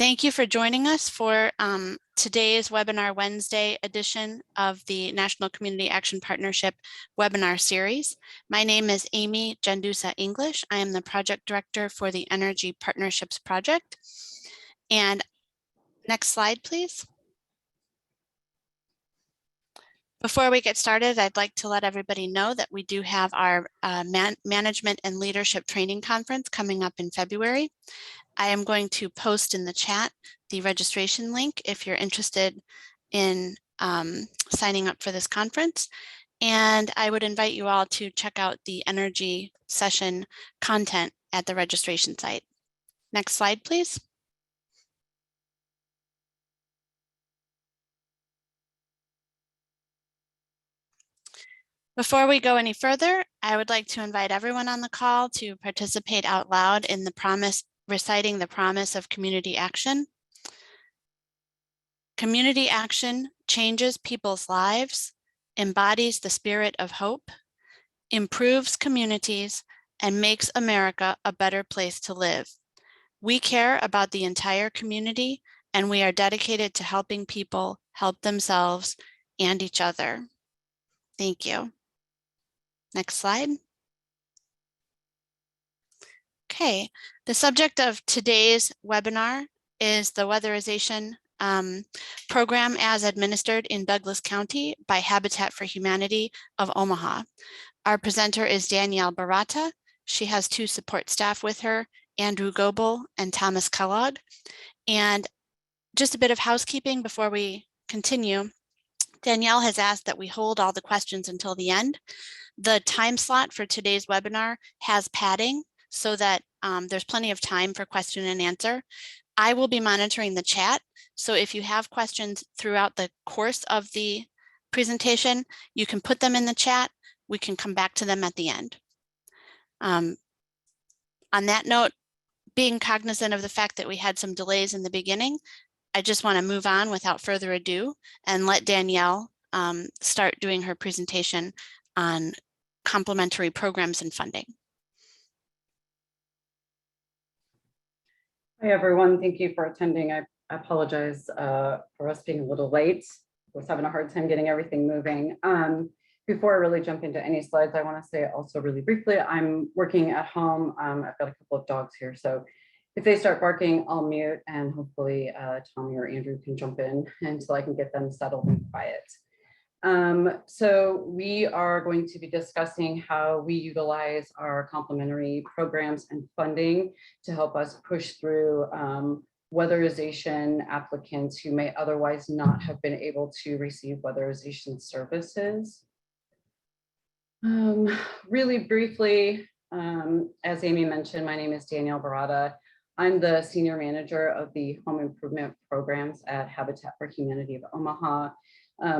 Thank you for joining us for today's Webinar Wednesday edition of the National Community Action Partnership webinar series. My name is Amy Jandusa English. I am the project director for the Energy Partnerships Project. And next slide, please. Before we get started, I'd like to let everybody know that we do have our Management and Leadership Training Conference coming up in February. I am going to post in the chat the registration link if you're interested in signing up for this conference. And I would invite you all to check out the energy session content at the registration site. Next slide, please. Before we go any further, I would like to invite everyone on the call to participate out loud in reciting the promise of community action. Community action changes people's lives, embodies the spirit of hope, improves communities, and makes America a better place to live. We care about the entire community, and we are dedicated to helping people help themselves and each other. Thank you. Next slide. Okay, the subject of today's webinar is the Weatherization program as administered in Douglas County by Habitat for Humanity of Omaha. Our presenter is Danyelle Baratta. She has two support staff with her, Andrew Goebel and Thomas Kellogg. And just a bit of housekeeping before we continue. Danyelle has asked that we hold all the questions until the end. The time slot for today's webinar has padding so that there's plenty of time for question and answer. I will be monitoring the chat. So if you have questions throughout the course of the presentation, you can put them in the chat. We can come back to them at the end. On that note, being cognizant of the fact that we had some delays in the beginning, I just want to move on without further ado and let Danyelle start doing her presentation on complementary programs and funding. Hi, everyone. Thank you for attending. I apologize for us being a little late. I was having a hard time getting everything moving. Before I really jump into any slides, I want to say also really briefly, I'm working at home. I've got a couple of dogs here, so if they start barking, I'll mute, and hopefully Tommy or Andrew can jump in until I can get them settled and quiet. So we are going to be discussing how we utilize our complementary programs and funding to help us push through weatherization applicants who may otherwise not have been able to receive weatherization services. Really briefly, as Amy mentioned, my name is Danyelle Baratta. I'm the Senior Manager of the Home Improvement Programs at Habitat for Humanity of Omaha.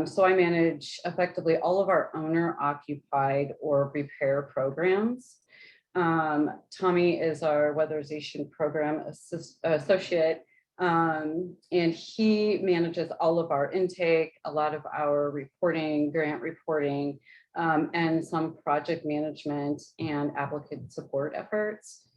So I manage effectively all of our owner-occupied or repair programs. Tommy is our Weatherization Program Associate, and he manages all of our intake, a lot of our reporting, grant reporting, and some project management and applicant support efforts.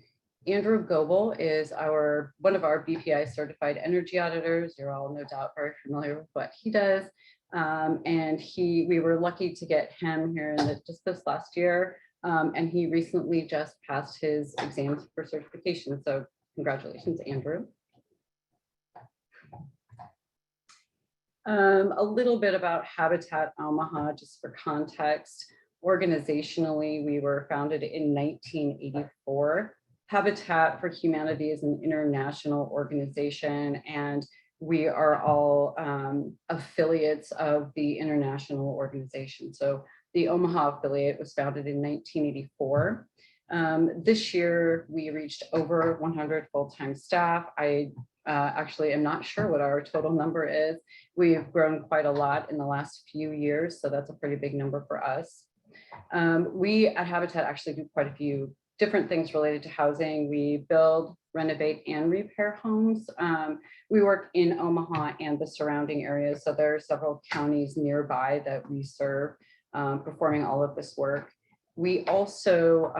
Andrew Goebel is one of our BPI certified energy auditors. You're all no doubt very familiar with what he does. And we were lucky to get him here just this last year. And he recently just passed his exams for certification. So congratulations, Andrew. A little bit about Habitat Omaha, just for context. Organizationally, we were founded in 1984. Habitat for Humanity is an international organization, and we are all affiliates of the international organization. So the Omaha affiliate was founded in 1984. This year, we reached over 100 full-time staff. I actually am not sure what our total number is. We've grown quite a lot in the last few years, so that's a pretty big number for us. We at Habitat actually do quite a few different things related to housing. We build, renovate, and repair homes. We work in Omaha and the surrounding areas, so there are several counties nearby that we serve, performing all of this work. We also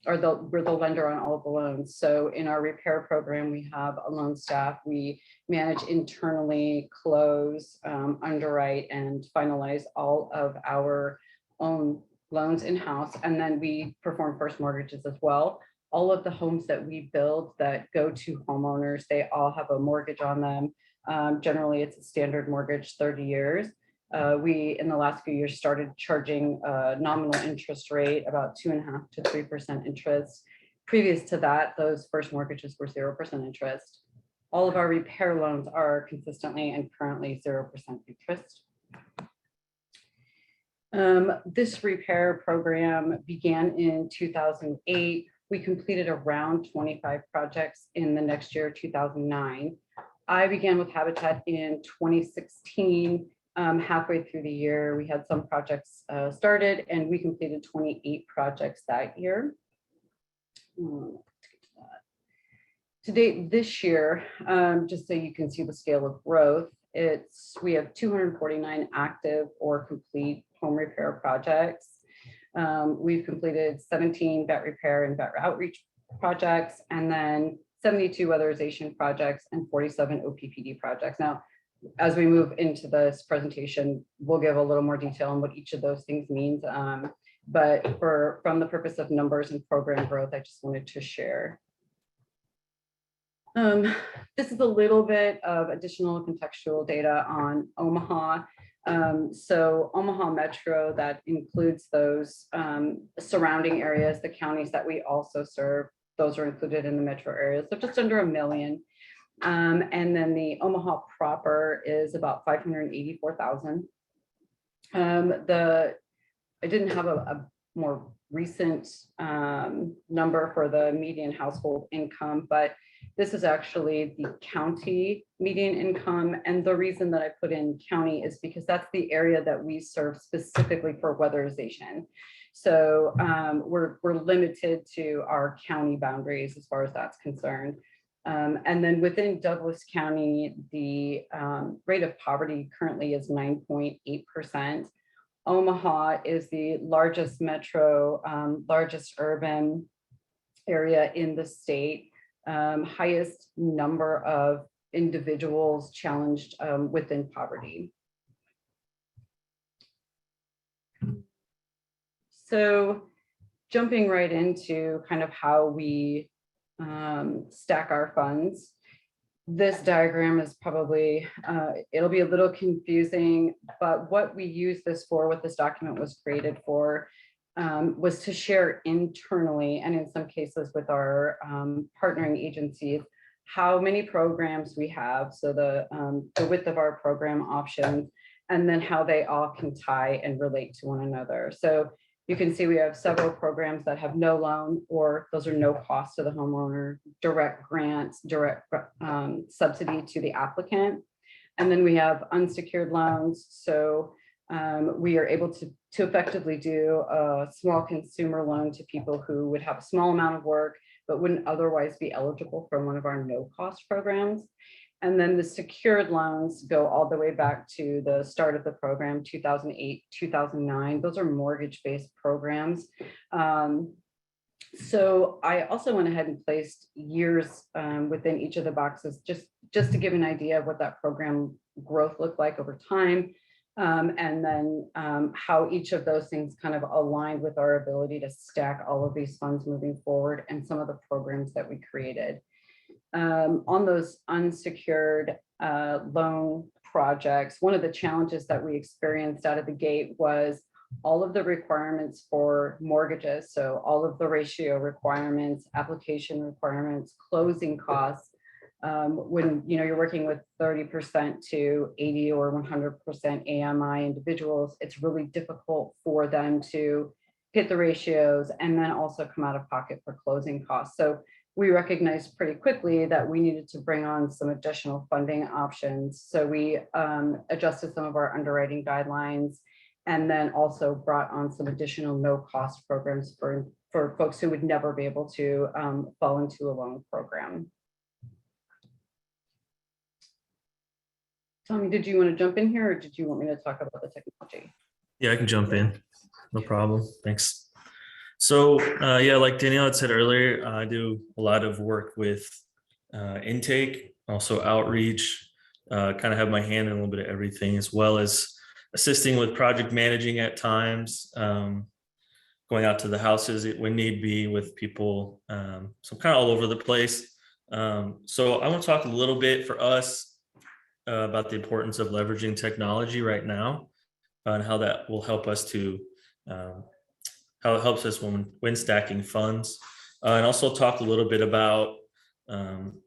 we're the lender on all of the loans. So in our repair program, we have a loan staff. We manage internally, close, underwrite, and finalize all of our own loans in-house. And then we perform first mortgages as well. All of the homes that we build that go to homeowners, they all have a mortgage on them. Generally, it's a standard mortgage, 30 years. We, in the last few years, started charging a nominal interest rate, about 2.5% to 3% interest. Previous to that, those first mortgages were 0% interest. All of our repair loans are consistently and currently 0% interest. This repair program began in 2008. We completed around 25 projects in the next year, 2009. I began with Habitat in 2016. Halfway through the year, we had some projects started, and we completed 28 projects that year. To date this year, just so you can see the scale of growth, we have 249 active or complete home repair projects. We've completed 17 vet repair and vet outreach projects, and then 72 weatherization projects and 47 OPPD projects. Now, as we move into this presentation, we'll give a little more detail on what each of those things means. But from the purpose of numbers and program growth, I just wanted to share. This is a little bit of additional contextual data on Omaha. So Omaha Metro, that includes those surrounding areas, the counties that we also serve, those are included in the metro area, so just under 1 million. And then the Omaha proper is about 584,000. I didn't have a more recent number for the median household income, but this is actually the county median income. And the reason that I put in county is because that's the area that we serve specifically for weatherization. So we're limited to our county boundaries as far as that's concerned. And then within Douglas County, the rate of poverty currently is 9.8%. Omaha is the largest metro, largest urban area in the state, highest number of individuals challenged within poverty. So jumping right into kind of how we stack our funds. This diagram is probably, it'll be a little confusing, but what we use this for, what this document was created for, was to share internally, and in some cases with our partnering agencies, how many programs we have, so the width of our program options, and then how they all can tie and relate to one another. So you can see we have several programs that have no loan, or those are no cost to the homeowner, direct grants, direct subsidy to the applicant. And then we have unsecured loans. So we are able to effectively do a small consumer loan to people who would have a small amount of work, but wouldn't otherwise be eligible for one of our no cost programs. And then the secured loans go all the way back to the start of the program, 2008, 2009. Those are mortgage-based programs. So I also went ahead and placed years within each of the boxes, just to give an idea of what that program growth looked like over time. And then how each of those things kind of aligned with our ability to stack all of these funds moving forward and some of the programs that we created. On those unsecured loan projects, one of the challenges that we experienced out of the gate was all of the requirements for mortgages. So all of the ratio requirements, application requirements, closing costs. When you're working with 30% to 80 or 100% AMI individuals, it's really difficult for them to hit the ratios and then also come out of pocket for closing costs. So we recognized pretty quickly that we needed to bring on some additional funding options. So we adjusted some of our underwriting guidelines, and then also brought on some additional no-cost programs for folks who would never be able to fall into a loan program. Tommy, did you want to jump in here, or did you want me to talk about the technology? Yeah, I can jump in. No problem. Thanks. So yeah, like Danielle had said earlier, I do a lot of work with intake, also outreach, kind of have my hand in a little bit of everything, as well as assisting with project managing at times, going out to the houses when need be with people. So I'm kind of all over the place. So I want to talk a little bit for us about the importance of leveraging technology right now, and how that will help us to um, how it helps us when stacking funds, and also talk a little bit about um,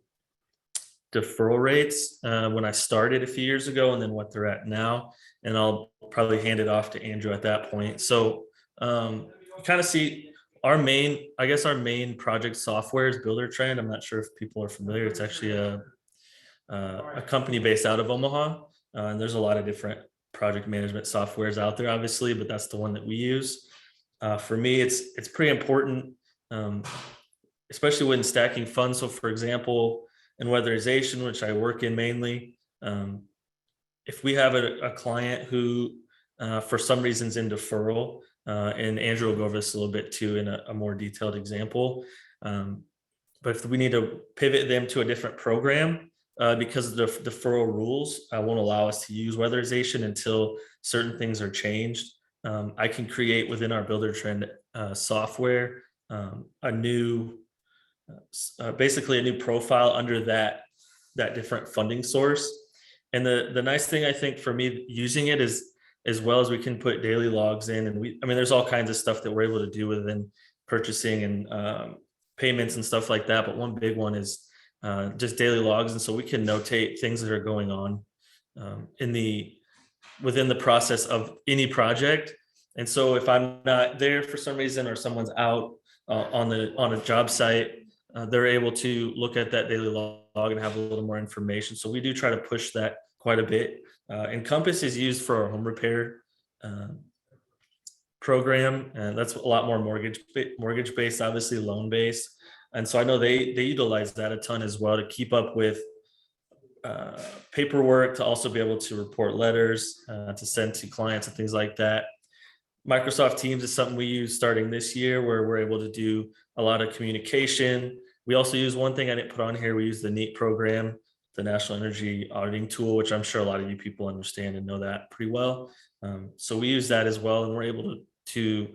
deferral rates when I started a few years ago, and then what they're at now. And I'll probably hand it off to Andrew at that point. So you kind of see I guess our main project software is Buildertrend. I'm not sure if people are familiar. It's actually a company based out of Omaha, and there's a lot of different project management softwares out there, obviously, but that's the one that we use. For me, it's pretty important, um, especially when stacking funds. So, for example, in weatherization, which I work in mainly, if we have a client who, for some reasons, in deferral, and Andrew will go over this a little bit too in a more detailed example. But if we need to pivot them to a different program, because the deferral rules won't allow us to use weatherization until certain things are changed. I can create within our Buildertrend software a new, basically a new profile under that different funding source. And the nice thing I think for me using it is, as well as we can put daily logs in, and I mean, there's all kinds of stuff that we're able to do within purchasing and payments and stuff like that. But one big one is just daily logs, and so we can notate things that are going on within the process of any project. And so if I'm not there for some reason, or someone's out on a job site, they're able to look at that daily log and have a little more information. So we do try to push that quite a bit. Encompass is used for our home repair program, and that's a lot more mortgage based, obviously loan based. And so I know they utilize that a ton as well to keep up with paperwork, to also be able to report letters to send to clients and things like that. Microsoft Teams is something we use starting this year, where we're able to do a lot of communication. We also use one thing I didn't put on here. We use the NEAT program, the National Energy Auditing Tool, which I'm sure a lot of you people understand and know that pretty well. So we use that as well, and we're able to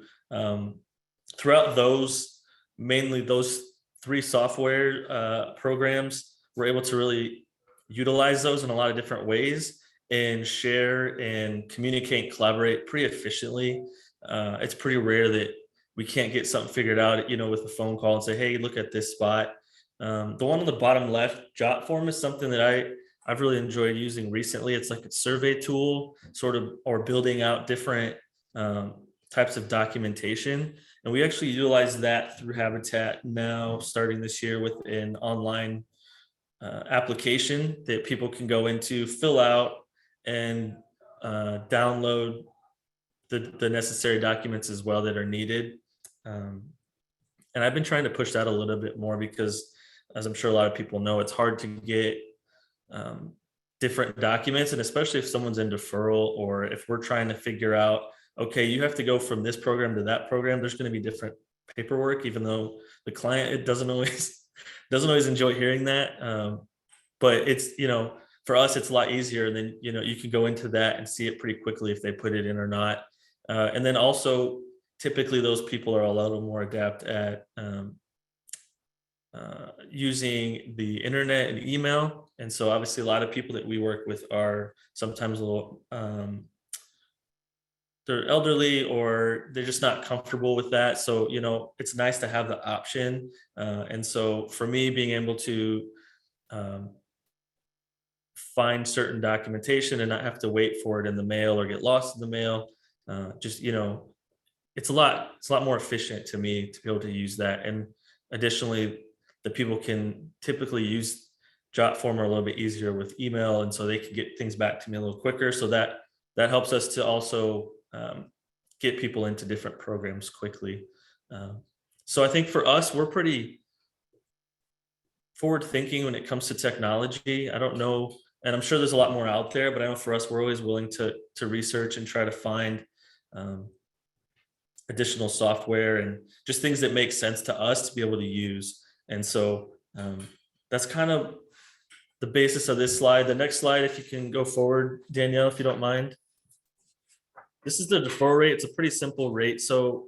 throughout those, mainly those three software programs, we're able to really utilize those in a lot of different ways and share and communicate and collaborate pretty efficiently. It's pretty rare that we can't get something figured out, with a phone call and say, hey, look at this spot. The one on the bottom left, Jotform, is something that I've really enjoyed using recently. It's like a survey tool, sort of, or building out different types of documentation. And we actually utilize that through Habitat now, starting this year, with an online application that people can go into, fill out, and download the necessary documents as well that are needed. And I've been trying to push that a little bit more because, as I'm sure a lot of people know, it's hard to get different documents, and especially if someone's in deferral, or if we're trying to figure out, okay, you have to go from this program to that program, there's going to be different paperwork, even though the client, it doesn't always enjoy hearing that. But it's, for us, it's a lot easier. And then, you can go into that and see it pretty quickly if they put it in or not. And then also, typically those people are a little more adept at using the internet and email. And so obviously a lot of people that we work with are sometimes a little, they're elderly, or they're just not comfortable with that. So, it's nice to have the option. And so for me, being able to find certain documentation and not have to wait for it in the mail or get lost in the mail, just, it's a lot more efficient to me to be able to use that. And additionally, the people can typically use Jotform a little bit easier with email, and so they can get things back to me a little quicker. So that helps us to also get people into different programs quickly. So I think for us, we're pretty forward thinking when it comes to technology. I don't know, and I'm sure there's a lot more out there, but I know for us, we're always willing to research and try to find additional software and just things that make sense to us to be able to use. And so that's kind of the basis of this slide. The next slide, if you can go forward, Danielle, if you don't mind. This is the deferral rate. It's a pretty simple rate. So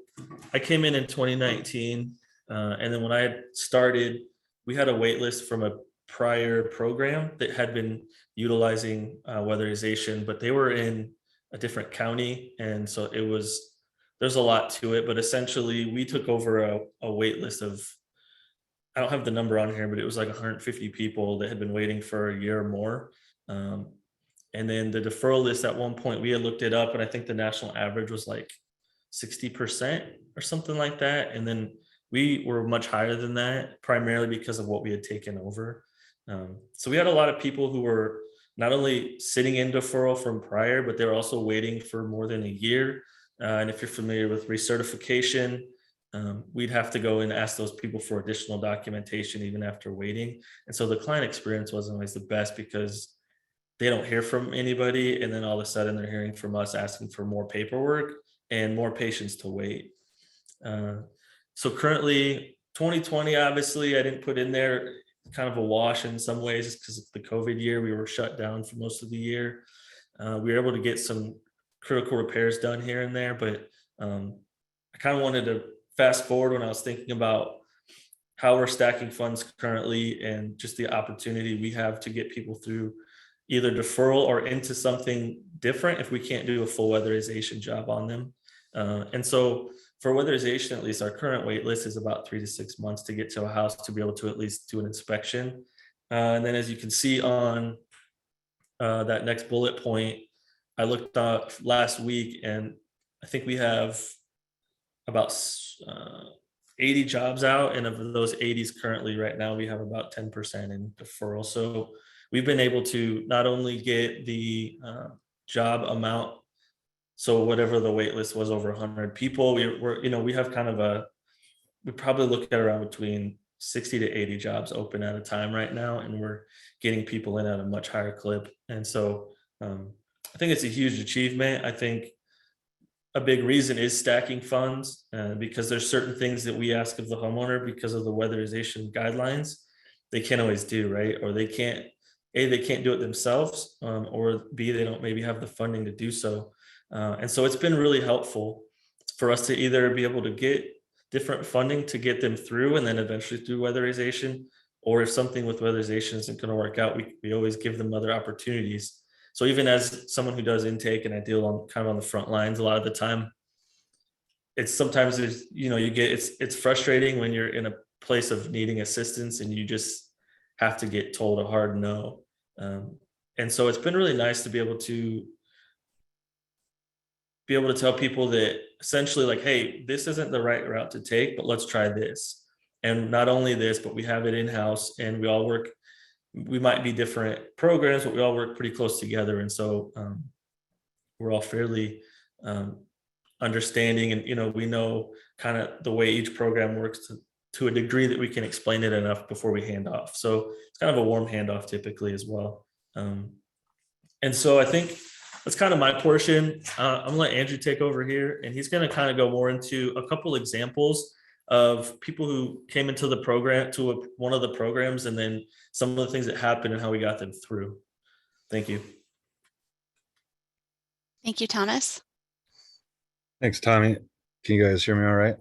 I came in 2019, and then when I had started, we had a wait list from a prior program that had been utilizing weatherization, but they were in a different county. And so there's a lot to it, but essentially we took over a wait list of, I don't have the number on here, but it was like 150 people that had been waiting for a year or more. And then the deferral list, at one point we had looked it up, and I think the national average was like 60% or something like that. And then we were much higher than that, primarily because of what we had taken over. So we had a lot of people who were not only sitting in deferral from prior, but they were also waiting for more than a year. And if you're familiar with recertification, we'd have to go and ask those people for additional documentation even after waiting. And so the client experience wasn't always the best, because they don't hear from anybody, and then all of a sudden they're hearing from us asking for more paperwork and more patience to wait. So currently 2020, obviously I didn't put in there, kind of a wash in some ways because of the COVID year. We were shut down for most of the year. We were able to get some critical repairs done here and there, but I kind of wanted to fast forward when I was thinking about how we're stacking funds currently and just the opportunity we have to get people through either deferral or into something different if we can't do a full weatherization job on them. And so for weatherization, at least our current wait list is about 3 to 6 months to get to a house to be able to at least do an inspection. And then as you can see on that next bullet point, I looked up last week and I think we have about 80 jobs out. And of those 80s currently right now, we have about 10% in deferral. So we've been able to not only get the job amount, so whatever the wait list was, over 100 people, we have kind of we probably look at around between 60 to 80 jobs open at a time right now, and we're getting people in at a much higher clip. And so I think it's a huge achievement. I think a big reason is stacking funds, because there's certain things that we ask of the homeowner because of the weatherization guidelines they can't always do, right? Or they can't do it themselves, or B, they don't maybe have the funding to do so. And so it's been really helpful for us to either be able to get different funding to get them through and then eventually through weatherization, or if something with weatherization isn't going to work out, we always give them other opportunities. So even as someone who does intake and I deal on kind of on the front lines a lot of the time, it's sometimes it's frustrating when you're in a place of needing assistance and you just have to get told a hard no. And so it's been really nice to be able to tell people that essentially, like, hey, this isn't the right route to take, but let's try this. And not only this, but we have it in-house and we might be different programs, but we all work pretty close together. And so we're all fairly understanding, and we know kind of the way each program works to a degree that we can explain it enough before we hand off. So it's kind of a warm handoff typically as well. And so I think that's kind of my portion. I'm gonna let Andrew take over here, and he's gonna kind of go more into a couple examples of people who came into the program, one of the programs, and then some of the things that happened and how we got them through. Thank you. Thank you, Thomas. Thanks, Tommy. Can you guys hear me all right?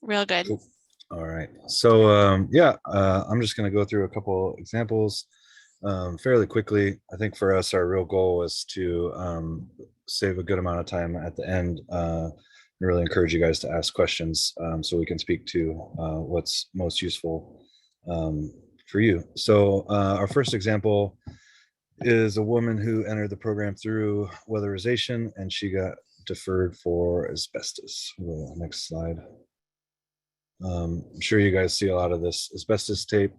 Real good. Cool. All right. So I'm just going to go through a couple examples fairly quickly. I think for us, our real goal was to save a good amount of time at the end and really encourage you guys to ask questions so we can speak to what's most useful for you. So our first example is a woman who entered the program through weatherization, and she got deferred for asbestos. Next slide. I'm sure you guys see a lot of this asbestos tape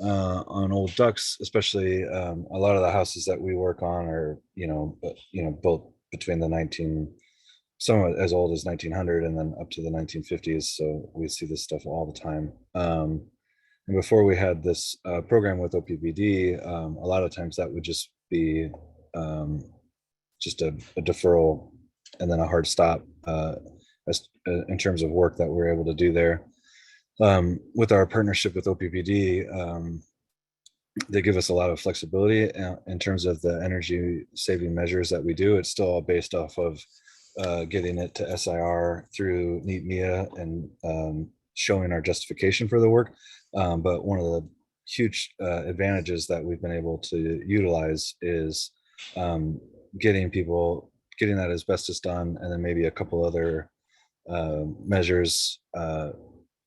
on old ducts, especially a lot of the houses that we work on are, built between some as old as 1900 and then up to the 1950s. So we see this stuff all the time. And before we had this program with OPPD, a lot of times that would just be just a deferral and then a hard stop. as in terms of work that we're able to do there. With our partnership with OPPD, they give us a lot of flexibility in terms of the energy saving measures that we do. It's still all based off of getting it to SIR through NEAT MEA and showing our justification for the work. But one of the huge advantages that we've been able to utilize is getting that asbestos done, and then maybe a couple other measures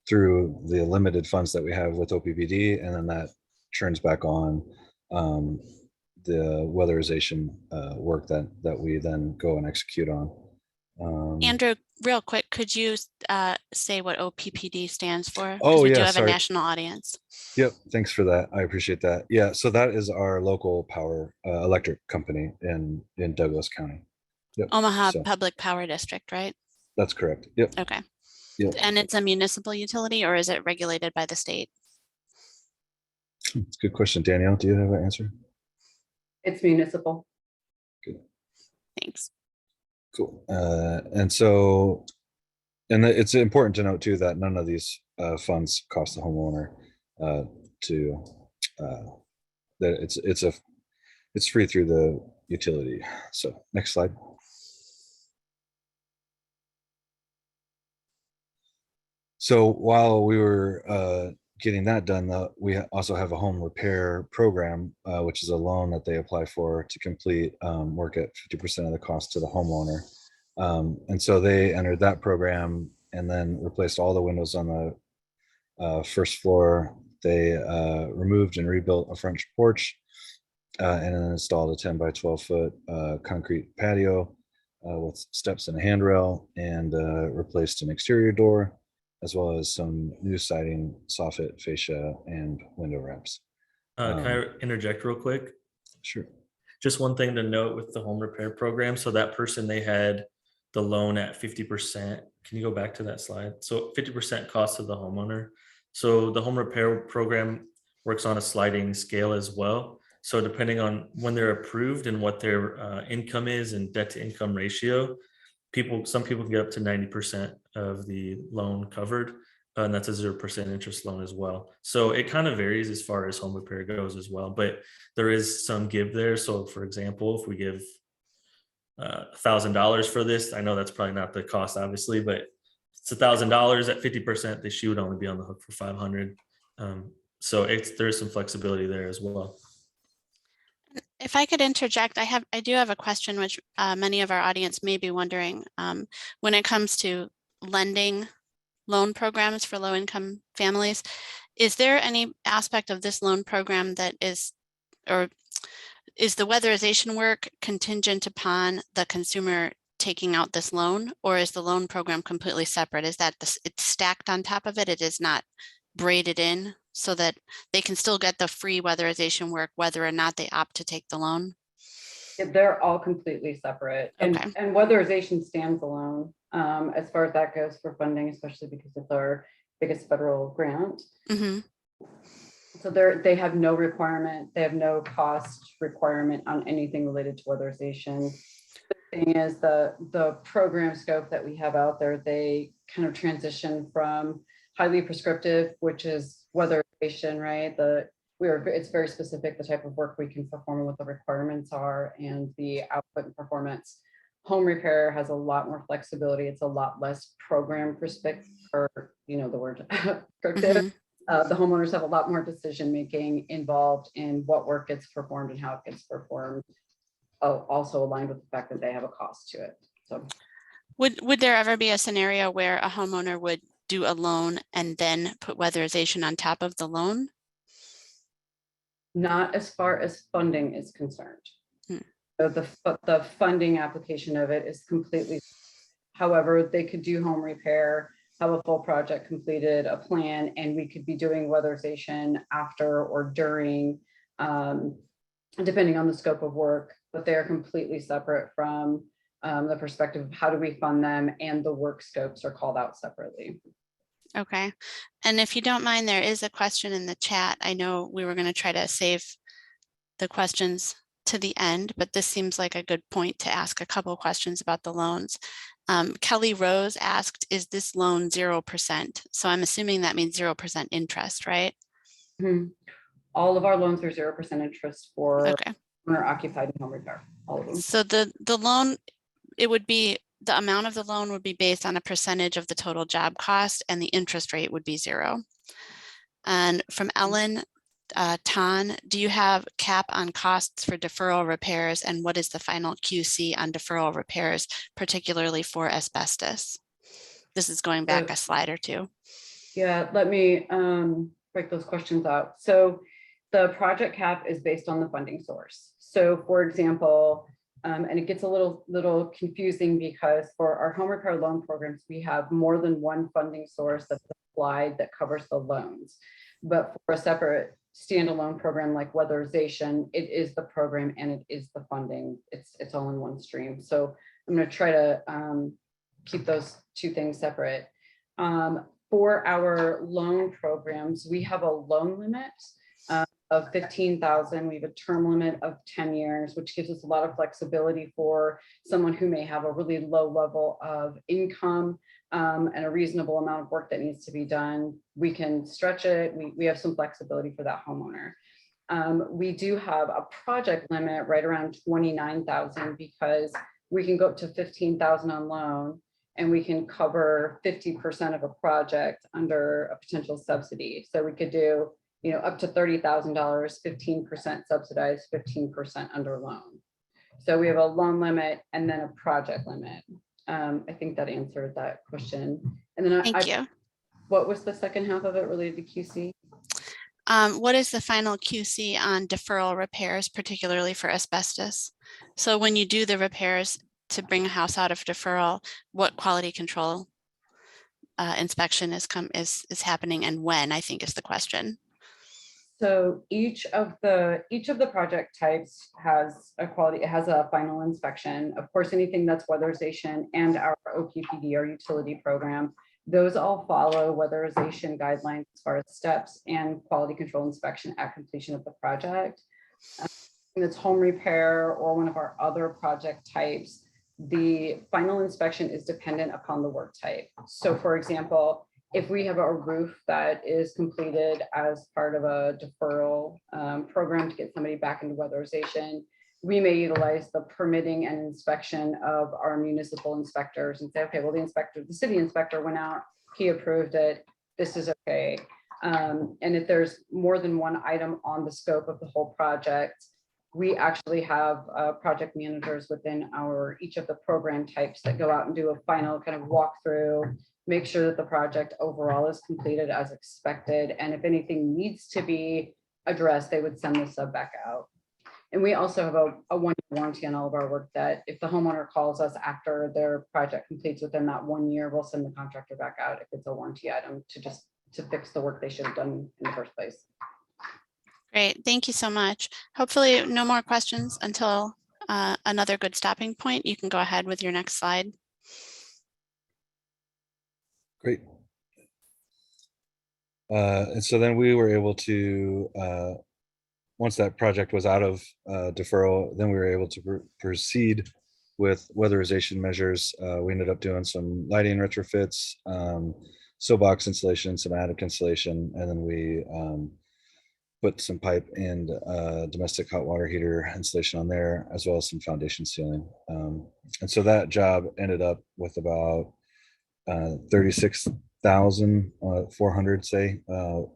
through the limited funds that we have with OPPD, and then that turns back on the weatherization work that we then go and execute on. Andrew, real quick, could you say what OPPD stands for? Oh, we yeah, do have sorry. a national audience. Yep, thanks for that. I appreciate that. Yeah, so that is our local power electric company in Douglas County. Yep. Omaha So Public Power District, right? that's correct. Yep. Okay. Yep. And it's a municipal utility, or is it regulated by the state? It's a good question. Danielle, do you have an answer? It's municipal. Good. Thanks. Cool. And it's important to note too that none of these funds cost the homeowner that it's free through the utility. So next slide. So while we were getting that done, we also have a home repair program, which is a loan that they apply for to complete work at 50% of the cost to the homeowner. And so they entered that program and then replaced all the windows on the first floor. They removed and rebuilt a front porch and then installed a 10 by 12 foot concrete patio with steps and a handrail, and replaced an exterior door, as well as some new siding, soffit, fascia, and window wraps. Can I interject real quick? Sure. Just one thing to note with the home repair program. So that person, they had the loan at 50%. Can you go back to that slide? So 50% cost of the homeowner. So the home repair program works on a sliding scale as well. So depending on when they're approved and what their income is and debt to income ratio, some people can get up to 90% of the loan covered, and that's a 0% interest loan as well. So it kind of varies as far as home repair goes as well, but there is some give there. So for example, if we give $1,000 for this, I know that's probably not the cost, obviously, but it's $1,000 at 50%, she would only be on the hook for $500. So there's some flexibility there as well. If I could interject, I do have a question which many of our audience may be wondering. When it comes to lending loan programs for low-income families, is there any aspect of this loan program that is the weatherization work contingent upon the consumer taking out this loan, or is the loan program completely separate? Is that it's stacked on top of it? It is not braided in so that they can still get the free weatherization work whether or not they opt to take the loan? They're all completely separate. Okay. And weatherization stands alone as far as that goes for funding, especially because it's our biggest federal grant. Mm-hmm. So they have no requirement, they have no cost requirement on anything related to weatherization. The thing is the program scope that we have out there, they kind of transition from highly prescriptive, which is weatherization, right? It's very specific, the type of work we can perform and what the requirements are and the output and performance. Home repair has a lot more flexibility. It's a lot less program prescriptive, or the word prescriptive. Mm-hmm. The homeowners have a lot more decision-making involved in what work gets performed and how it gets performed, also aligned with the fact that they have a cost to it. So would there ever be a scenario where a homeowner would do a loan and then put weatherization on top of the loan? Not as far as funding is concerned. So the funding application of it is completely, however, they could do home repair, have a full project completed, a plan, and we could be doing weatherization after or during, depending on the scope of work, but they're completely separate from the perspective of how do we fund them, and the work scopes are called out separately. Okay. And if you don't mind, there is a question in the chat. I know we were going to try to save the questions to the end, but this seems like a good point to ask a couple of questions about the loans. Kelly Rose asked, is this loan 0%? So I'm assuming that means 0% interest, right? Mhm. All of our loans are 0% interest for Okay. owner occupied and home repair, all of them. So the loan, it would be, the amount of the loan would be based on a percentage of the total job cost, and the interest rate would be 0. And from Ellen Tan, do you have cap on costs for deferral repairs, and what is the final QC on deferral repairs, particularly for asbestos? This is going back a slide or two. Yeah, let me break those questions out. So the project cap is based on the funding source. So for example, and it gets a little confusing because for our home repair loan programs, we have more than one funding source that's applied that covers the loans. But for a separate standalone program like weatherization, it is the program and it is the funding. It's all in one stream. So I'm going to try to keep those two things separate. For our loan programs, we have a loan limit of 15,000. We have a term limit of 10 years, which gives us a lot of flexibility for someone who may have a really low level of income and a reasonable amount of work that needs to be done. We can stretch it. We have some flexibility for that homeowner. We do have a project limit right around 29,000 because we can go up to 15,000 on loan, and we can cover 50% of a project under a potential subsidy. So we could do, up to $30,000, 15% subsidized, 15% under loan. So we have a loan limit and then a project limit. I think that answered that question. And then Thank you. What was the second half of it related to QC? What is the final QC on deferral repairs, particularly for asbestos? So when you do the repairs to bring a house out of deferral, what quality control inspection is happening, and when, I think is the question. So each of the project types has a final inspection. Of course, anything that's weatherization and our OPPD, our utility program, those all follow weatherization guidelines as far as steps and quality control inspection at completion of the project. And it's home repair or one of our other project types, the final inspection is dependent upon the work type. So for example, if we have a roof that is completed as part of a deferral program to get somebody back into weatherization, we may utilize the permitting and inspection of our municipal inspectors and say, okay, well, the city inspector went out, he approved it, this is okay. And if there's more than one item on the scope of the whole project, we actually have project managers within each of the program types that go out and do a final kind of walkthrough, make sure that the project overall is completed as expected. And if anything needs to be addressed, they would send the sub back out. And we also have a 1-year warranty on all of our work that if the homeowner calls us after their project completes within that 1 year, we'll send the contractor back out if it's a warranty item to fix the work they should have done in the first place. Great, thank you so much. Hopefully no more questions until another good stopping point. You can go ahead with your next slide. Great. And so then we were able to, once that project was out of deferral, then we were able to proceed with weatherization measures. We ended up doing some lighting retrofits, soapbox installation, some attic insulation, and then we put some pipe and domestic hot water heater installation on there, as well as some foundation sealing. And so that job ended up with about $36,400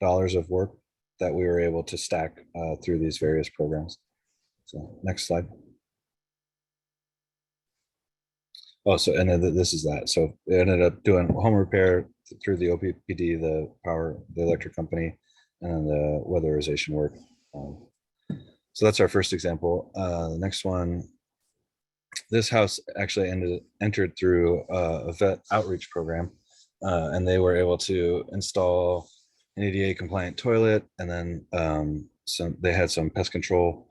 dollars of work that we were able to stack through these various programs. So next slide. Oh, so and then this is that. So it ended up doing home repair through the OPPD, the electric company, and then the weatherization work. So that's our first example. The next one, this house actually entered through a vet outreach program, and they were able to install an ADA compliant toilet, and then they had some pest control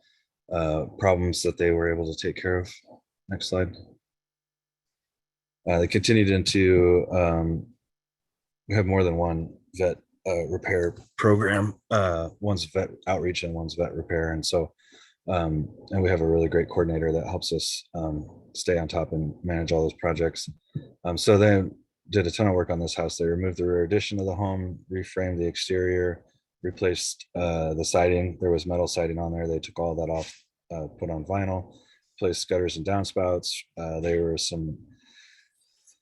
problems that they were able to take care of. Next slide. They continued into, we have more than one vet repair program. One's vet outreach and one's vet repair. And so, and we have a really great coordinator that helps us stay on top and manage all those projects. So they did a ton of work on this house. They removed the rear addition of the home, reframed the exterior, replaced the siding. There was metal siding on there. They took all that off, put on vinyl, replaced gutters and downspouts. There was some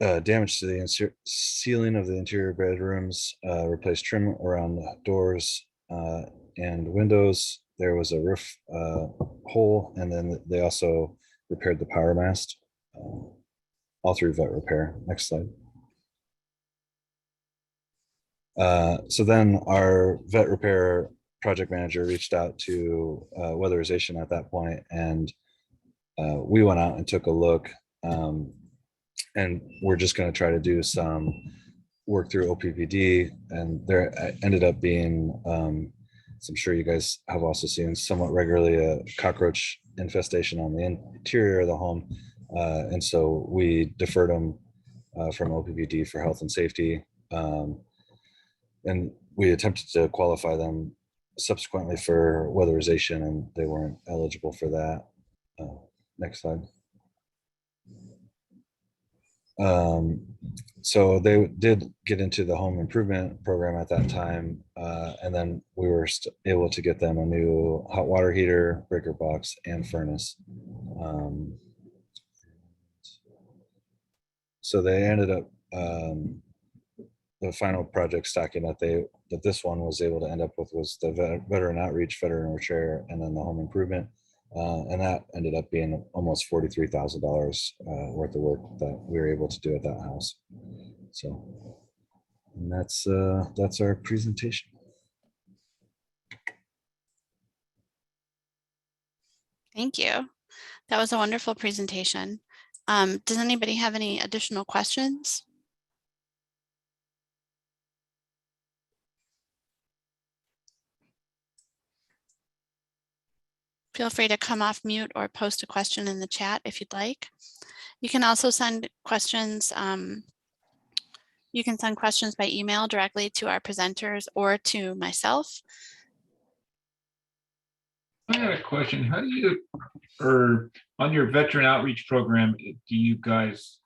damage to the ceiling of the interior bedrooms, replaced trim around the doors and windows. There was a roof hole, and then they also repaired the power mast, all through vet repair. Next slide. So then our vet repair project manager reached out to Weatherization at that point, and we went out and took a look. And we're just going to try to do some work through OPPD, and there ended up being, as I'm sure you guys have also seen somewhat regularly, a cockroach infestation on the interior of the home. And so we deferred them from OPPD for health and safety. And we attempted to qualify them subsequently for weatherization, and they weren't eligible for that. Next slide. So they did get into the home improvement program at that time, and then we were able to get them a new hot water heater, breaker box, and furnace. So they ended up, the final project stacking that this one was able to end up with was the veteran outreach, veteran repair, and then the home improvement. And that ended up being almost $43,000 worth of work that we were able to do at that house. So, and that's our presentation. Thank you. That was a wonderful presentation. Does anybody have any additional questions? Feel free to come off mute or post a question in the chat if you'd like. You can also send questions. You can send questions by email directly to our presenters or to myself. I had a question. How do you, or on your veteran outreach program, do you guys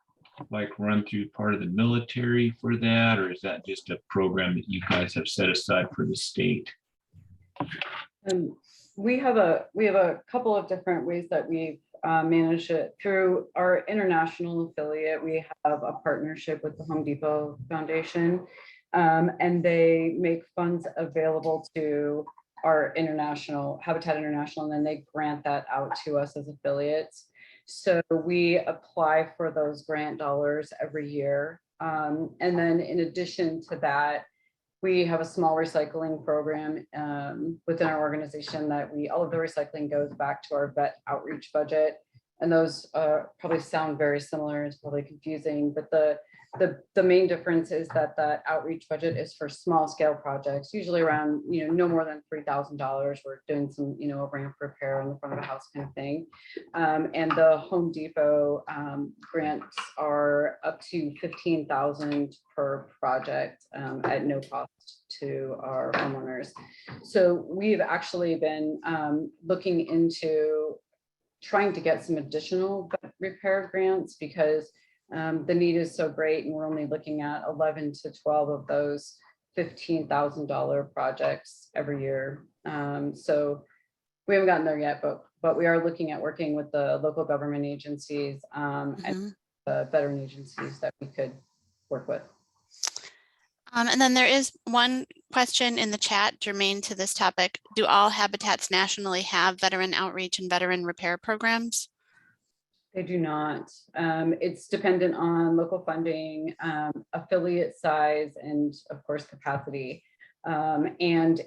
like run through part of the military for that, or is that just a program that you guys have set aside for the state? We have a couple of different ways that we've managed it. Through our international affiliate, we have a partnership with the Home Depot Foundation, and they make funds available to our international, Habitat International, and then they grant that out to us as affiliates. So we apply for those grant dollars every year. And then in addition to that, we have a small recycling program within our organization that all of the recycling goes back to our vet outreach budget. And those probably sound very similar. It's probably confusing, but the main difference is that the outreach budget is for small scale projects, usually around, no more than $3,000. We're doing some, a ramp repair on the front of a house kind of thing. And the Home Depot grants are up to $15,000 per project at no cost to our homeowners. So we've actually been looking into trying to get some additional repair grants because the need is so great, and we're only looking at 11 to 12 of those $15,000 projects every year. So we haven't gotten there yet, but we are looking at working with the local government agencies and the veteran agencies that we could work with. And then there is one question in the chat germane to this topic. Do all habitats nationally have veteran outreach and veteran repair programs? They do not. It's dependent on local funding, affiliate size, and of course capacity. And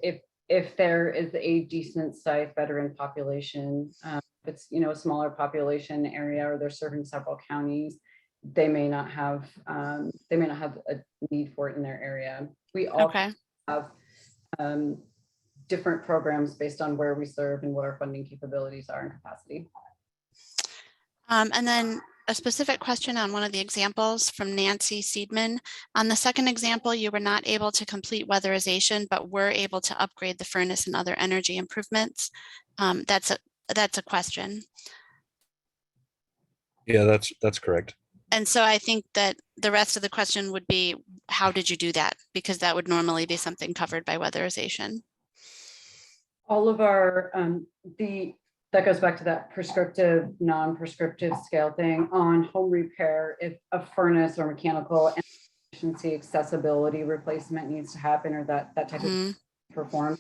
if there is a decent sized veteran population, if it's a smaller population area or they're serving several counties, they may not have a need for it in their area. We also have different programs based on where we serve and what our funding capabilities are and capacity. And then a specific question on one of the examples from Nancy Seidman. On the second example, you were not able to complete weatherization, but were able to upgrade the furnace and other energy improvements. That's a question. Yeah, that's correct. And so I think that the rest of the question would be, how did you do that? Because that would normally be something covered by weatherization. All of our, that goes back to that prescriptive, non-prescriptive scale thing on home repair. If a furnace or mechanical efficiency accessibility replacement needs to happen, or that type of performed,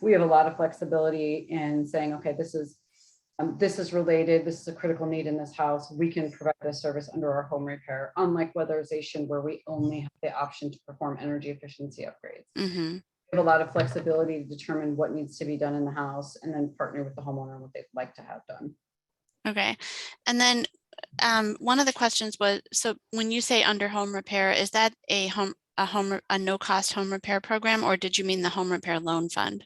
we have a lot of flexibility in saying, okay, this is related, this is a critical need in this house, we can provide this service under our home repair, unlike weatherization where we only have the option to perform energy efficiency upgrades. Mm-hmm. We have a lot of flexibility to determine what needs to be done in the house and then partner with the homeowner on what they'd like to have done. Okay. And then one of the questions was, so when you say under home repair, is that a no cost home repair program, or did you mean the home repair loan fund?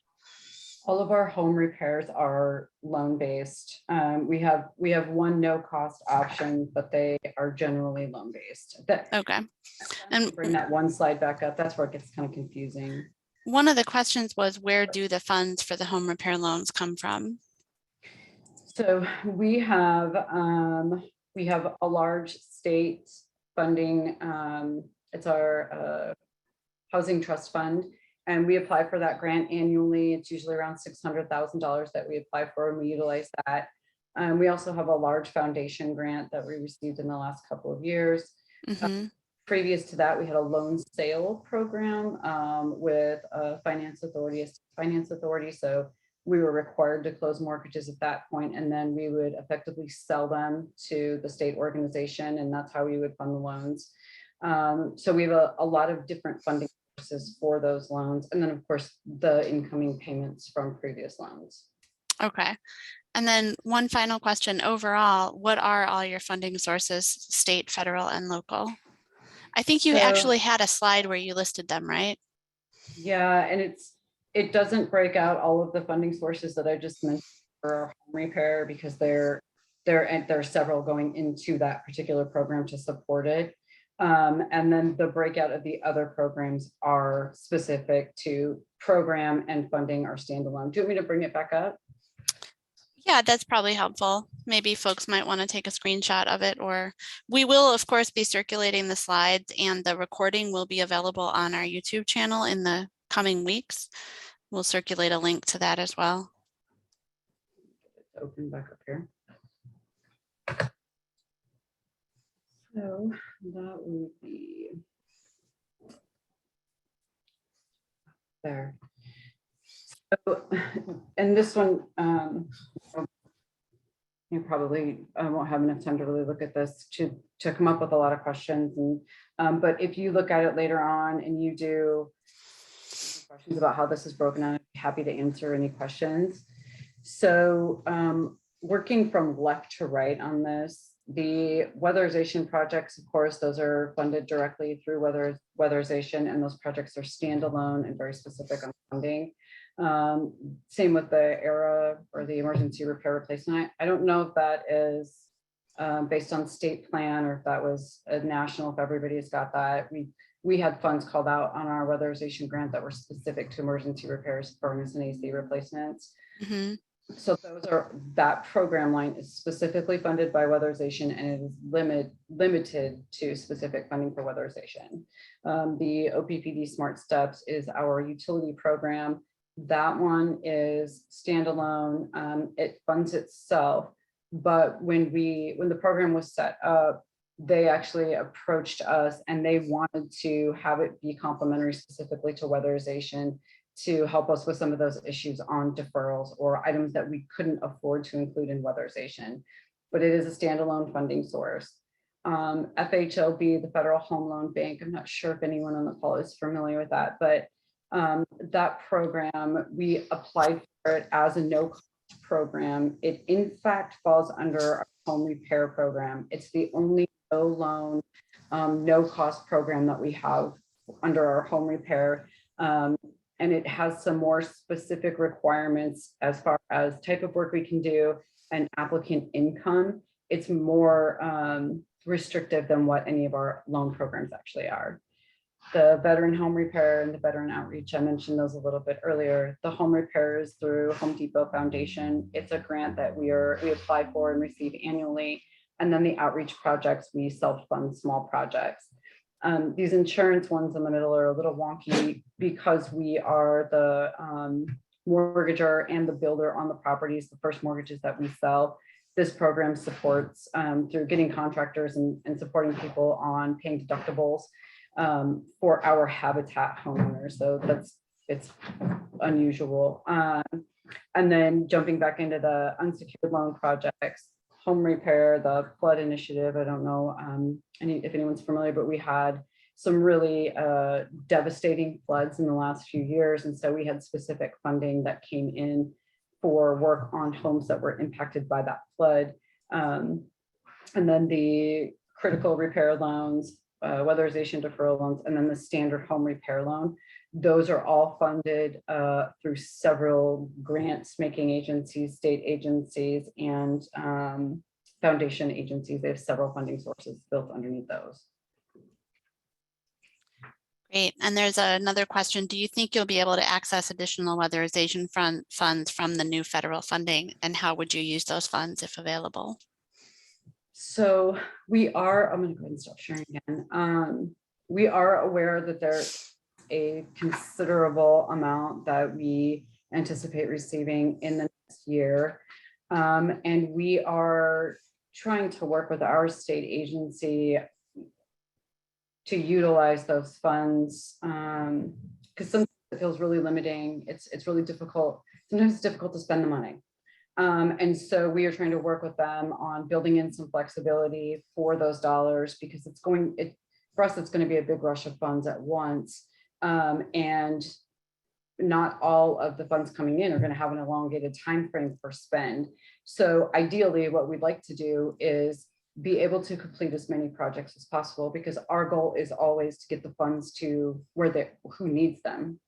All of our home repairs are loan based. We have one no cost option, but they are generally loan based. Okay. And bring that one slide back up. That's where it gets kind of confusing. One of the questions was, where do the funds for the home repair loans come from? So we have a large state funding. It's our housing trust fund, and we apply for that grant annually. It's usually around $600,000 that we apply for, and we utilize that. We also have a large foundation grant that we received in the last couple of years. Mm-hmm. Previous to that, we had a loan sale program with a finance authority. So we were required to close mortgages at that point, and then we would effectively sell them to the state organization, and that's how we would fund the loans. So we have a lot of different funding sources for those loans, and then of course the incoming payments from previous loans. Okay. And then one final question overall, what are all your funding sources, state, federal, and local? I think you actually had a slide where you listed them, right? Yeah, and it doesn't break out all of the funding sources that I just mentioned for our home repair, because there are several going into that particular program to support it. And then the breakout of the other programs are specific to program, and funding are standalone. Do you want me to bring it back up? Yeah, that's probably helpful. Maybe folks might want to take a screenshot of it, or we will of course be circulating the slides, and the recording will be available on our YouTube channel in the coming weeks. We'll circulate a link to that as well. Open back up here. So that would be there. So, and this one, you probably won't have enough time to really look at this to come up with a lot of questions. And but if you look at it later on and you do questions about how this is broken out, I'd be happy to answer any questions. So working from left to right on this, the weatherization projects, of course, those are funded directly through weatherization, and those projects are standalone and very specific on funding. Same with the ERA, or the emergency repair replacement. I don't know if that is based on state plan, or if that was a national, if everybody's got that. We had funds called out on our weatherization grant that were specific to emergency repairs, furnace and AC replacements. Mm-hmm. So that program line is specifically funded by weatherization, and it is limited to specific funding for weatherization. The OPPD Smart Steps is our utility program. That one is standalone. It funds itself, but when the program was set up, they actually approached us and they wanted to have it be complementary specifically to weatherization, to help us with some of those issues on deferrals or items that we couldn't afford to include in weatherization. But it is a standalone funding source. FHLB, the Federal Home Loan Bank, I'm not sure if anyone on the call is familiar with that, but that program, we applied for it as a no-cost program. It in fact falls under our home repair program. It's the only no loan, no cost program that we have under our home repair. And it has some more specific requirements as far as type of work we can do and applicant income. It's more restrictive than what any of our loan programs actually are. The veteran home repair and the veteran outreach, I mentioned those a little bit earlier. The home repair is through Home Depot Foundation. It's a grant that we apply for and receive annually. And then the outreach projects, we self-fund small projects. These insurance ones in the middle are a little wonky because we are the mortgager and the builder on the properties, the first mortgages that we sell. This program supports through getting contractors and supporting people on paying deductibles for our habitat homeowners. So it's unusual. And then jumping back into the unsecured loan projects, home repair, the flood initiative. I don't know if anyone's familiar, but we had some really devastating floods in the last few years. And so we had specific funding that came in for work on homes that were impacted by that flood. And then the critical repair loans, weatherization deferral loans, and then the standard home repair loan. Those are all funded through several grants making agencies, state agencies, and foundation agencies. They have several funding sources built underneath those. Great. And there's another question. Do you think you'll be able to access additional weatherization funds from the new federal funding? And how would you use those funds if available? So we are, I'm going to go ahead and stop sharing again. We are aware that there's a considerable amount that we anticipate receiving in the next year. And we are trying to work with our state agency to utilize those funds because sometimes it feels really limiting. It's really difficult. Sometimes it's difficult to spend the money. And so we are trying to work with them on building in some flexibility for those dollars because for us, it's going to be a big rush of funds at once. And not all of the funds coming in are going to have an elongated time frame for spend. So ideally, what we'd like to do is be able to complete as many projects as possible because our goal is always to get the funds to who needs them.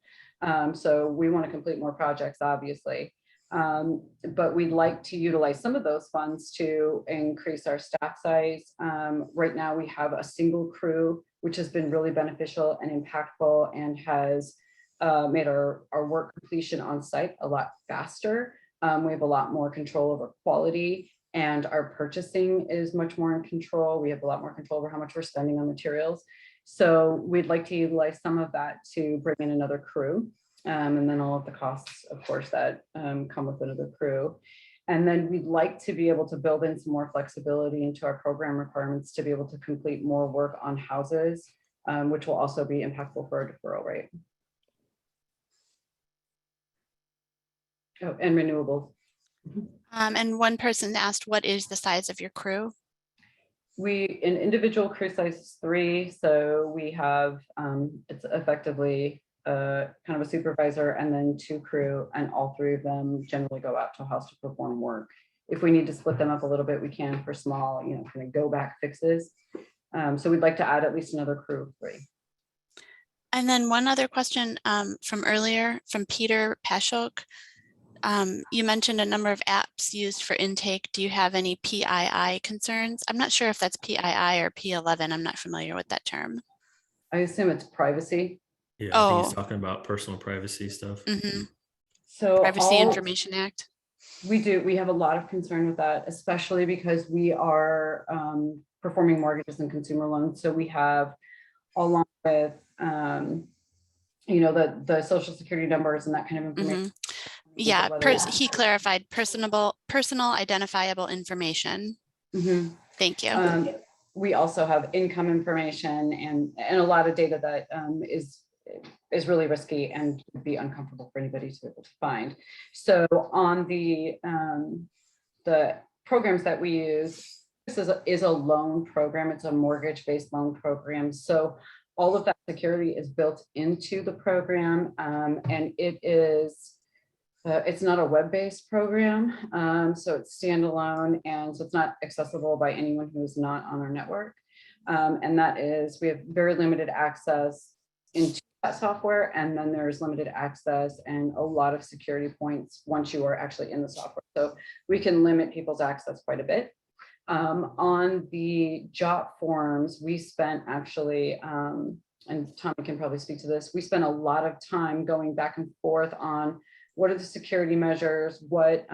So we want to complete more projects, obviously. But we'd like to utilize some of those funds to increase our staff size. Right now we have a single crew, which has been really beneficial and impactful and has made our work completion on site a lot faster. We have a lot more control over quality and our purchasing is much more in control. We have a lot more control over how much we're spending on materials. So we'd like to utilize some of that to bring in another crew. And then all of the costs, of course, that come with another crew. And then we'd like to be able to build in some more flexibility into our program requirements to be able to complete more work on houses, which will also be impactful for our deferral rate. Oh, and renewables. And one person asked, what is the size of your crew? An individual crew size is 3. So we have, it's effectively kind of a supervisor and then 2 crew, and all 3 of them generally go out to a house to perform work. If we need to split them up a little bit, we can for small, kind of go back fixes. So we'd like to add at least another crew of 3. And then one other question from earlier from Peter Pashok. You mentioned a number of apps used for intake. Do you have any PII concerns? I'm not sure if that's PII or P11. I'm not familiar with that term. I assume it's privacy. Yeah, I think he's talking about personal privacy stuff. Mm-hmm. So Privacy Information Act. We have a lot of concern with that, especially because we are performing mortgages and consumer loans. So we have, along with the social security numbers and that kind of information. Mm-hmm. Yeah, he clarified personal identifiable information. Mm-hmm. Thank you. We also have income information and a lot of data that is really risky and would be uncomfortable for anybody to be able to find. So on the programs that we use, this is a loan program. It's a mortgage-based loan program. So all of that security is built into the program, and it is. It's not a web-based program, so it's standalone, and so it's not accessible by anyone who is not on our network. And that is, we have very limited access into that software, and then there's limited access and a lot of security points once you are actually in the software. So we can limit people's access quite a bit. On the Jotforms, we spent actually, and Tommy can probably speak to this, we spent a lot of time going back and forth on what are the security measures, what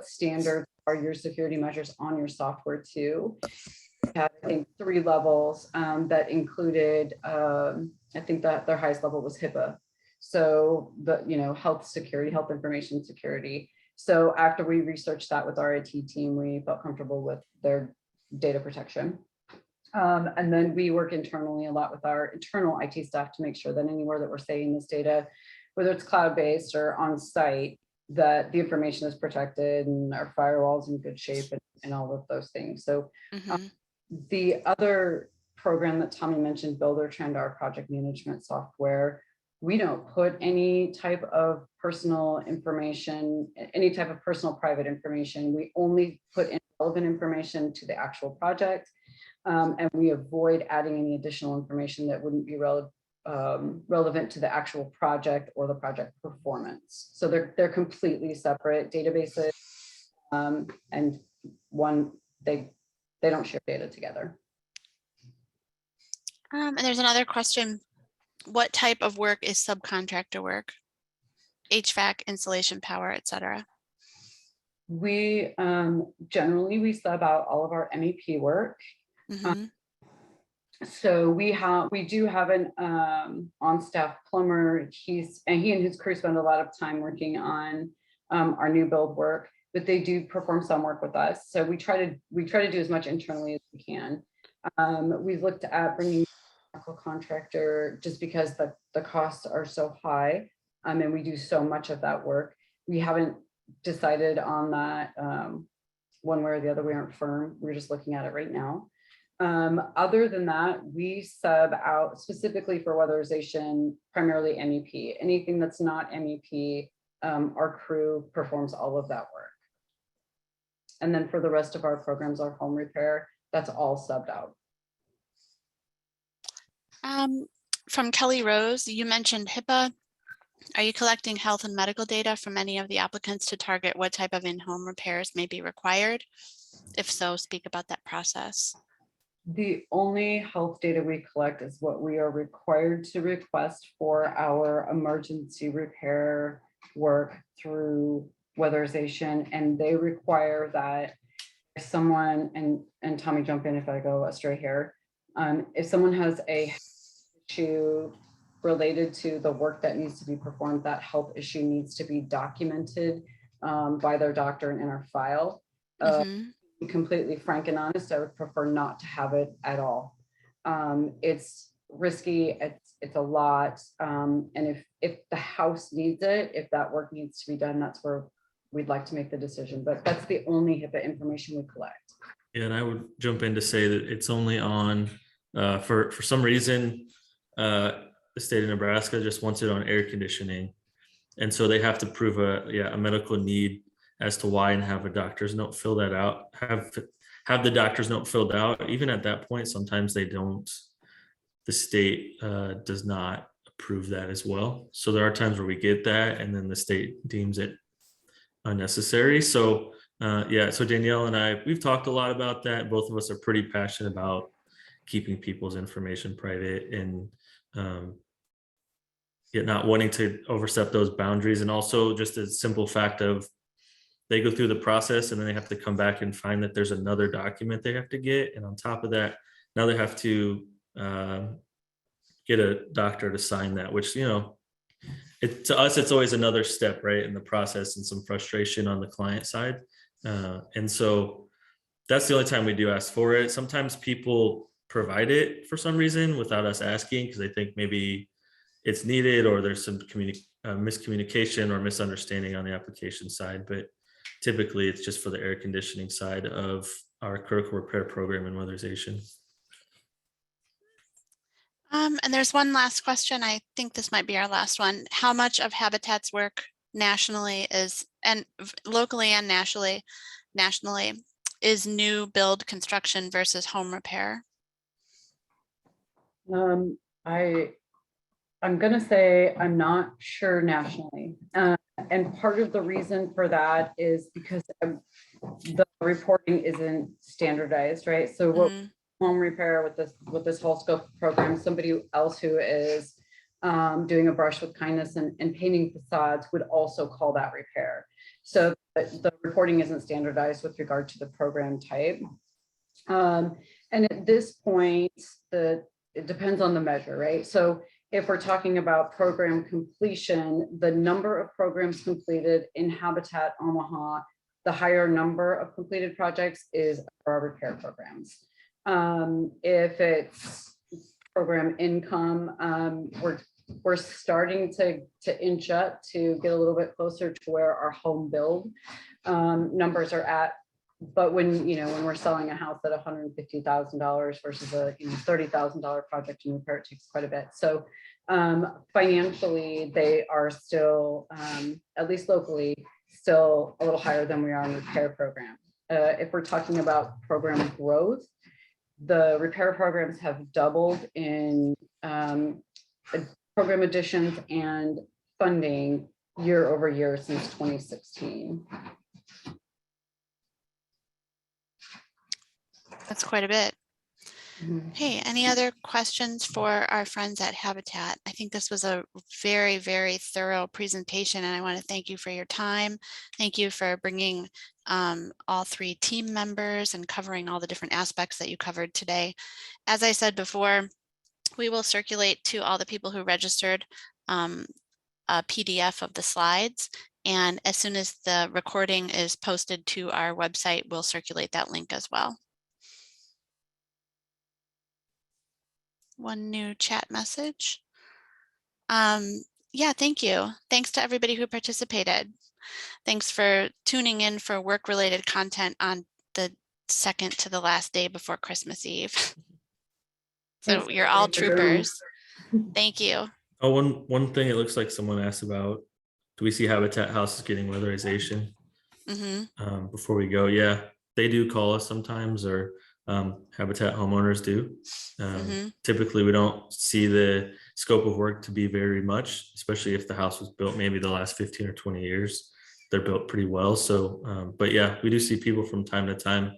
standards are your security measures on your software too. We had, I think, 3 levels that included, I think that their highest level was HIPAA. So the, health security, health information security. So after we researched that with our IT team, we felt comfortable with their data protection. And then we work internally a lot with our internal IT staff to make sure that anywhere that we're saving this data, whether it's cloud-based or on site, that the information is protected and our firewall's in good shape and all of those things. So the other program that Tommy mentioned, Buildertrend, our project management software, we don't put any type of personal information, any type of personal private information. We only put in relevant information to the actual project. And we avoid adding any additional information that wouldn't be relevant to the actual project or the project performance. So they're completely separate databases, and one, they don't share data together. And there's another question. What type of work is subcontractor work? HVAC, insulation, power, etc. We generally we sub out all of our MEP work. So we do have an on-staff plumber. He and his crew spend a lot of time working on our new build work, but they do perform some work with us. So we try to do as much internally as we can. We've looked at bringing a contractor just because the costs are so high, and we do so much of that work. We haven't decided on that one way or the other. We aren't firm. We're just looking at it right now. Other than that, we sub out specifically for weatherization, primarily MEP. Anything that's not MEP, our crew performs all of that work. And then for the rest of our programs, our home repair, that's all subbed out. From Kelly Rose, you mentioned HIPAA. Are you collecting health and medical data from any of the applicants to target what type of in-home repairs may be required? If so, speak about that process. The only health data we collect is what we are required to request for our emergency repair work through weatherization, and they require that if someone, and Tommy, jump in if I go astray here, if someone has a issue related to the work that needs to be performed, that health issue needs to be documented by their doctor and in our file. Be completely frank and honest, I would prefer not to have it at all. It's risky, it's a lot, and if the house needs it, if that work needs to be done, that's where we'd like to make the decision. But that's the only HIPAA information we collect. Yeah, and I would jump in to say that it's only on for some reason the state of Nebraska just wants it on air conditioning, and so they have to prove a medical need as to why and have a doctor's note fill that out, have the doctor's note filled out. Even at that point, sometimes they don't, the state does not approve that as well. So there are times where we get that and then the state deems it unnecessary. So so Danielle and I, we've talked a lot about that. Both of us are pretty passionate about keeping people's information private and yet not wanting to overstep those boundaries. And also just a simple fact of they go through the process and then they have to come back and find that there's another document they have to get. And on top of that, now they have to get a doctor to sign that, which, to us, it's always another step, right, in the process and some frustration on the client side. And so that's the only time we do ask for it. Sometimes people provide it for some reason without us asking because they think maybe it's needed or there's some miscommunication or misunderstanding on the application side. But typically it's just for the air conditioning side of our critical repair program and weatherization. And there's one last question. I think this might be our last one. How much of Habitat's work nationally and locally and nationally is new build construction versus home repair? I'm going to say I'm not sure nationally. And part of the reason for that is because the reporting isn't standardized, right? So what home repair with this whole scope program, somebody else who is doing a brush with kindness and painting facades would also call that repair. So the reporting isn't standardized with regard to the program type. And at this point, it depends on the measure, right? So if we're talking about program completion, the number of programs completed in Habitat Omaha, the higher number of completed projects is our repair programs. If it's program income, we're starting to inch up to get a little bit closer to where our home build numbers are at. But when we're selling a house at $150,000 versus a $30,000 project in repair, it takes quite a bit. So financially, they are still, at least locally, still a little higher than we are in the repair program. If we're talking about program growth, the repair programs have doubled in program additions and funding year over year since 2016. That's quite a bit. Hey, any other questions for our friends at Habitat? I think this was a very, very thorough presentation, and I want to thank you for your time. Thank you for bringing all three team members and covering all the different aspects that you covered today. As I said before, we will circulate to all the people who registered a PDF of the slides. And as soon as the recording is posted to our website, we'll circulate that link as well. One new chat message. Yeah, thank you. Thanks to everybody who participated. Thanks for tuning in for work-related content on the second to the last day before Christmas Eve. So Thanks, you're all troopers. Thank you. Oh, one thing it looks like someone asked about, do we see Habitat houses getting weatherization? Before we go, yeah, they do call us sometimes, or Habitat homeowners do. Typically, we don't see the scope of work to be very much, especially if the house was built maybe the last 15 or 20 years. They're built pretty well. So, but yeah, we do see people from time to time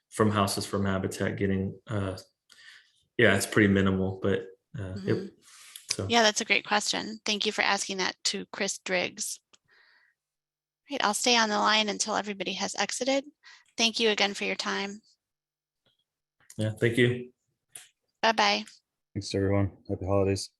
from houses from Habitat getting, yeah, it's pretty minimal, but yep. So. Yeah, that's a great question. Thank you for asking that to Chris Driggs. Right, I'll stay on the line until everybody has exited. Thank you again for your time. Yeah, thank you. Bye-bye. Thanks everyone. Happy holidays.